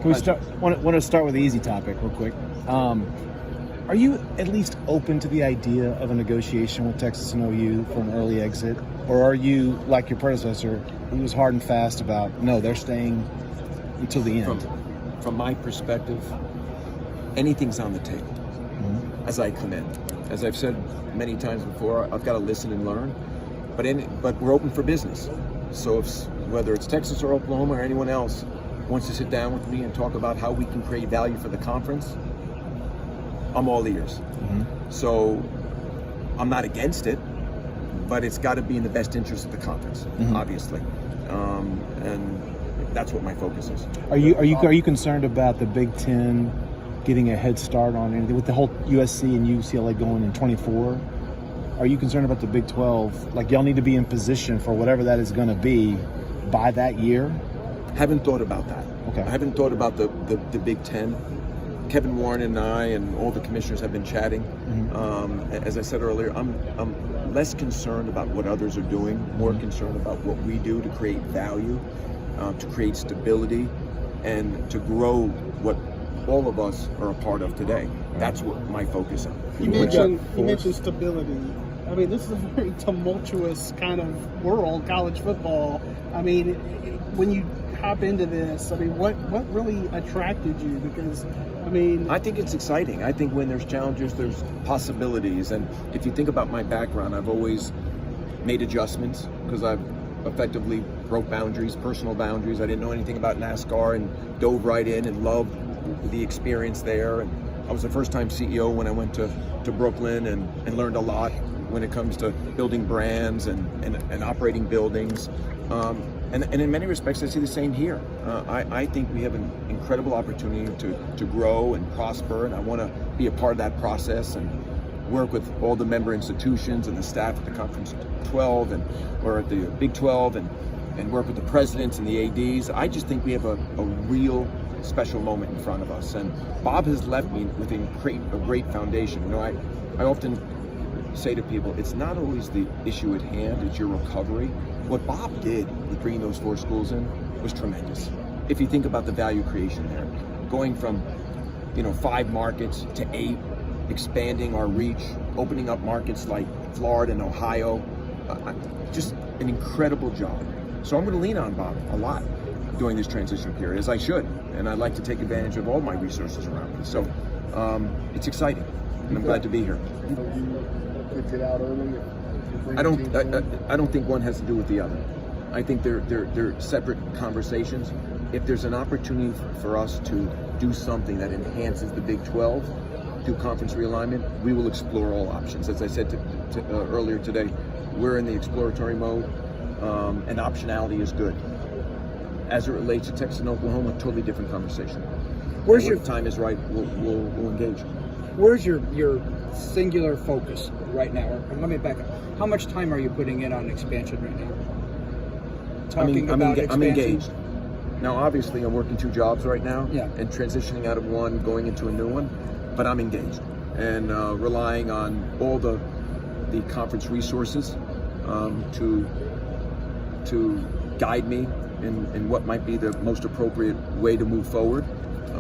Can we start? Want to start with the easy topic real quick. Are you at least open to the idea of a negotiation with Texas and OU for an early exit? Or are you, like your predecessor, who was hard and fast about, no, they're staying until the end? From my perspective, anything's on the table as I come in. As I've said many times before, I've got to listen and learn, but we're open for business. So whether it's Texas or Oklahoma or anyone else wants to sit down with me and talk about how we can create value for the conference, I'm all ears. So I'm not against it, but it's got to be in the best interest of the conference, obviously, and that's what my focus is. Are you concerned about the Big Ten getting a head start on anything with the whole USC and UCLA going in 24? Are you concerned about the Big 12? Like, y'all need to be in position for whatever that is going to be by that year? Haven't thought about that. Okay. I haven't thought about the Big Ten. Kevin Warren and I and all the commissioners have been chatting. As I said earlier, I'm less concerned about what others are doing, more concerned about what we do to create value, to create stability, and to grow what all of us are a part of today. That's what my focus on. You mentioned stability. I mean, this is a very tumultuous kind of world, college football. I mean, when you hop into this, I mean, what really attracted you? Because, I mean, I think it's exciting. I think when there's challenges, there's possibilities. And if you think about my background, I've always made adjustments because I've effectively broke boundaries, personal boundaries. I didn't know anything about NASCAR and dove right in and loved the experience there. And I was the first-time CEO when I went to Brooklyn and learned a lot when it comes to building brands and operating buildings. And in many respects, I see the same here. I think we have an incredible opportunity to grow and prosper, and I want to be a part of that process and work with all the member institutions and the staff at the Conference 12 or at the Big 12 and work with the presidents and the ADs. I just think we have a real special moment in front of us, and Bob has left me with a great foundation. You know, I often say to people, it's not always the issue at hand, it's your recovery. What Bob did with bringing those 4 schools in was tremendous. If you think about the value creation there, going from 5 markets to 8, expanding our reach, opening up markets like Florida and Ohio, just an incredible job. So I'm going to lean on Bob a lot during this transition period, as I should, and I'd like to take advantage of all my resources around me. So it's exciting, and I'm glad to be here. Could get out early. I don't think one has to do with the other. I think they're separate conversations. If there's an opportunity for us to do something that enhances the Big 12 through conference realignment, we will explore all options. As I said earlier today, we're in the exploratory mode, and optionality is good. As it relates to Texas and Oklahoma, a totally different conversation. When the time is right, we'll engage. Where's your singular focus right now? Or let me back up. How much time are you putting in on expansion right now? I'm engaged. Now, obviously, I'm working 2 jobs right now, Yeah. and transitioning out of one, going into a new one. But I'm engaged and relying on all the conference resources to guide me in what might be the most appropriate way to move forward.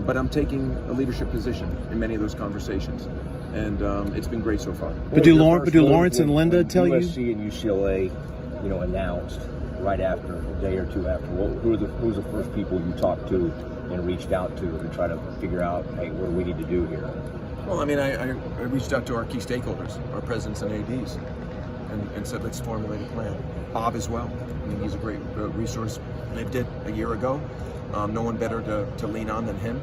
But I'm taking a leadership position in many of those conversations, and it's been great so far. But do Lawrence and Linda tell you? USC and UCLA, announced right after, a day or 2 after. Who was the first people you talked to and reached out to try to figure out, hey, what do we need to do here? Well, I mean, I reached out to our key stakeholders, our presidents and ADs, and said, let's formulate a plan. Bob as well. I mean, he's a great resource. Lived it a year ago. No one better to lean on than him.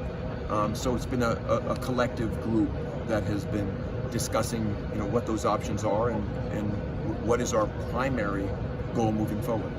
So it's been a collective group that has been discussing, what those options are and what is our primary goal moving forward.